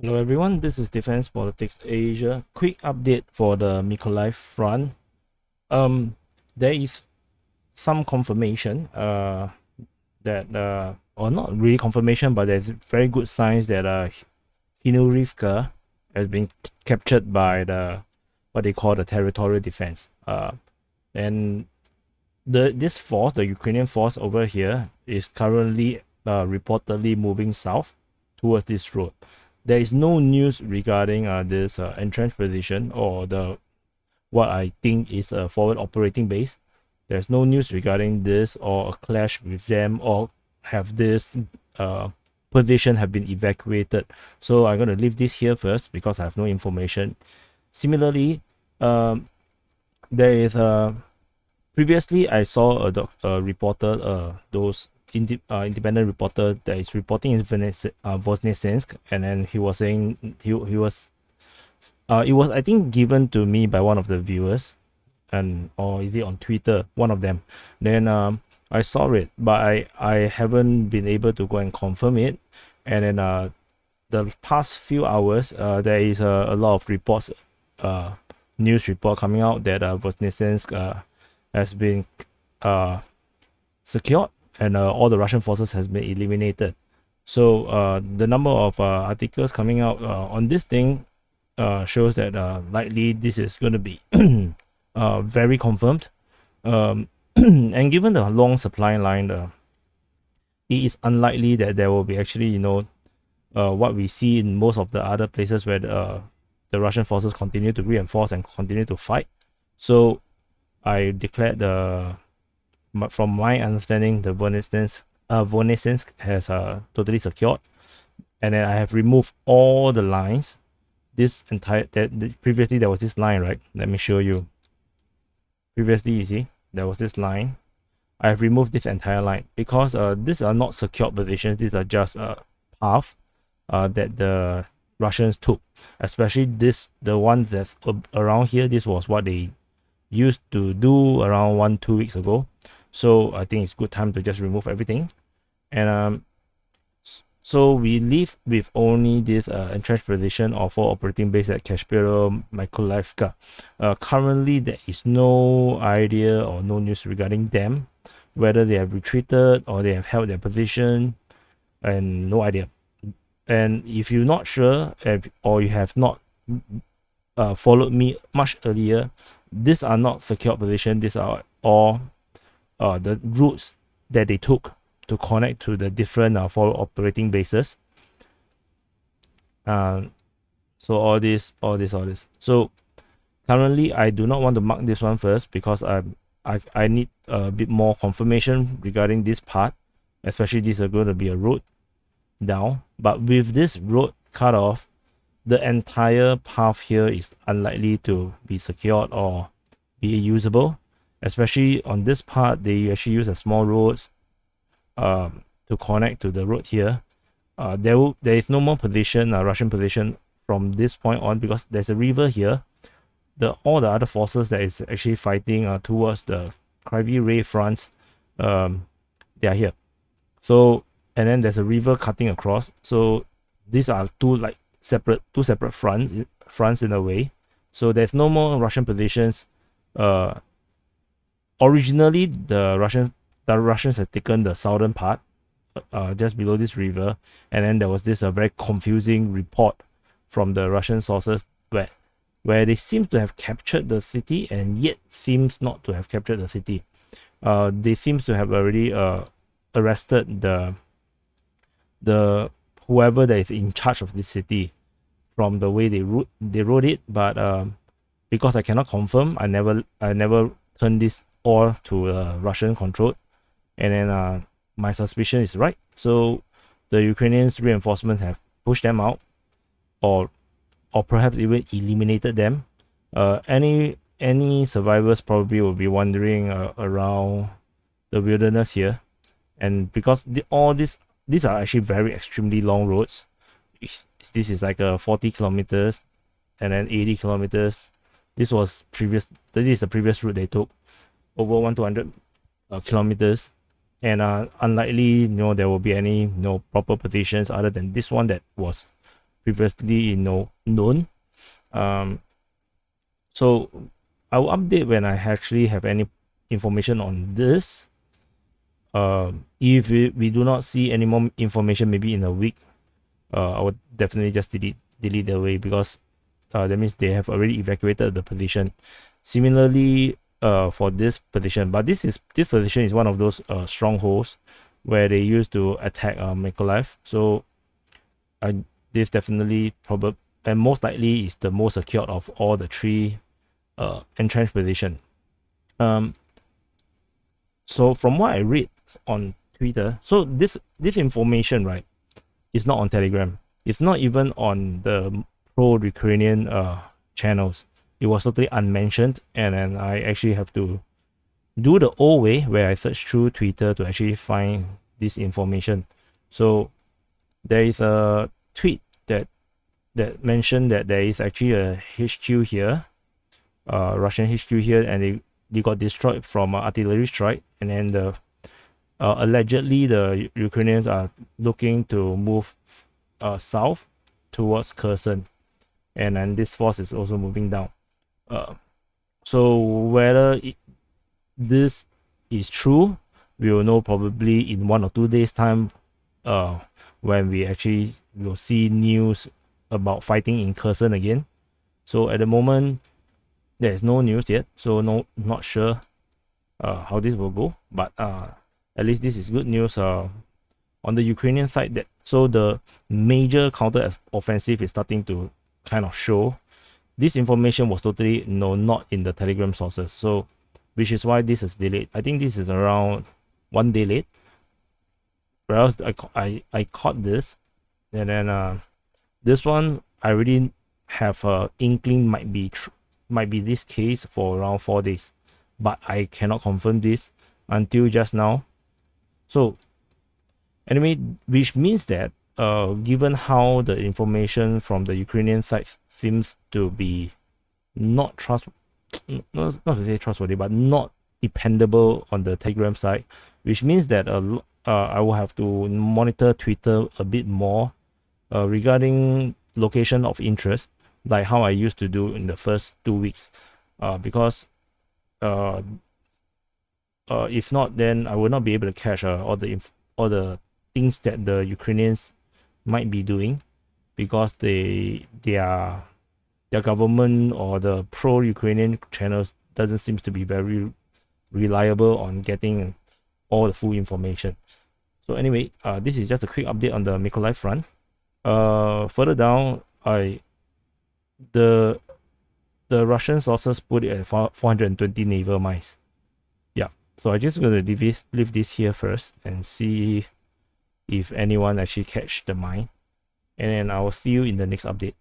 Hello everyone, this is Defense Politics Asia. Quick update for the Mykolaiv Front. There is some confirmation that or not really confirmation, but there's very good signs that Snihurivka has been captured by the what they call the territorial defense. And this force, the Ukrainian force over here, is currently reportedly moving south towards this road. There is no news regarding this entrenched position or the what I think is a forward operating base. There's no news regarding this or a clash with them or have this uh, position have been evacuated. So I'm going to leave this here first because I have no information. Similarly, um, there is a previously I saw a reporter, those independent reporter that is reporting in Voznesensk, and then he was saying he was it was I think given to me by one of the viewers, and or is it on Twitter, one of them. Then I saw it, but I haven't been able to go and confirm it. And then the past few hours there is a lot of reports, uh news report coming out that Voznesensk has been uh secured, and all the Russian forces has been eliminated. So the number of articles coming out on this thing shows that likely this is going to be very confirmed. And given the long supply line, it is unlikely that there will be actually, what we see in most of the other places where the Russian forces continue to reinforce and continue to fight. So I declared from my understanding, the Voznesensk has totally secured, and then I have removed all the lines. This entire previously there was this line, right? Let me show you. Previously, you see there was this line. I have removed this entire line because these are not secured positions. These are just path that the Russians took. Especially the ones that's around here. This was what they used to do around 1-2 weeks ago. So I think it's good time to just remove everything. And so we leave with only this entrenched position or for operating base at Kherson, Mykolaiv. Currently, there is no idea or no news regarding them, whether they have retreated or they have held their position, and no idea. And if you're not sure, or you have not followed me much earlier, these are not secure position. These are all the routes that they took to connect to the different forward operating bases. So all this. So currently, I do not want to mark this one first because I need a bit more confirmation regarding this part, especially this is going to be a road down. But with this road cut off, the entire path here is unlikely to be secured or be usable. Especially on this part, they actually use a small roads to connect to the road here. There is no more position, Russian position from this point on, because there's a river here. All the other forces that is actually fighting towards the Mykolaiv Front, they are here. So, and then there's a river cutting across. So these are two separate fronts in a way. So there's no more Russian positions. Originally, the Russians had taken the southern part, just below this river, and then there was this very confusing report from the Russian sources where they seem to have captured the city and yet seems not to have captured the city. They seems to have already arrested the whoever that is in charge of this city from the way they wrote it, but because I cannot confirm, I never turned this all to Russian controlled, and then my suspicion is right. So the Ukrainians reinforcements have pushed them out, or perhaps even eliminated them. Any survivors probably will be wandering around the wilderness here, and because all these are actually very extremely long roads. This is like 40 kilometers and then 80 kilometers. This is the previous route they took, over 100 kilometers, and unlikely there will be any proper positions other than this one that was previously known. So I will update when I actually have any information on this. If we do not see any more information, maybe in a week, I would definitely just delete away, because that means they have already evacuated the position. Similarly, for this position, but this position is one of those strongholds where they used to attack Mykolaiv. So this definitely probably and most likely is the most secured of all the three entrenched position. So from what I read on Twitter, so this information, right, is not on Telegram. It's not even on the pro-Ukrainian channels. It was totally unmentioned, and then I actually have to do the old way where I search through Twitter to actually find this information. So there is a tweet that mentioned that there is actually a HQ here, Russian HQ here, and they got destroyed from artillery strike, and then the allegedly the Ukrainians are looking to move south towards Kherson, and then this force is also moving down. So whether this is true, we will know probably in 1 or 2 days time, when we actually will see news about fighting in Kherson again. So at the moment, there is no news yet, so not sure how this will go, but at least this is good news on the Ukrainian side, that so the major counter offensive is starting to kind of show. This information was totally not in the Telegram sources, so which is why this is delayed. I think this is around 1 day late, whereas I caught this, and then this one I already have a inkling might be this case for around 4 days, but I cannot confirm this until just now. So anyway, which means that given how the information from the Ukrainian side seems to be not to say trustworthy, but not dependable on the Telegram side, which means that I will have to monitor Twitter a bit more regarding location of interest, like how I used to do in the first 2 weeks, because if not, then I will not be able to catch all the things that the Ukrainians might be doing, because their government or the pro-Ukrainian channels doesn't seem to be very reliable on getting all the full information. So anyway, this is just a quick update on the Mykolaiv front. Further down, the Russian sources put it at 420 naval miles. Yeah, so I'm just going to leave this here first and see if anyone actually catch the mine, and then I will see you in the next update.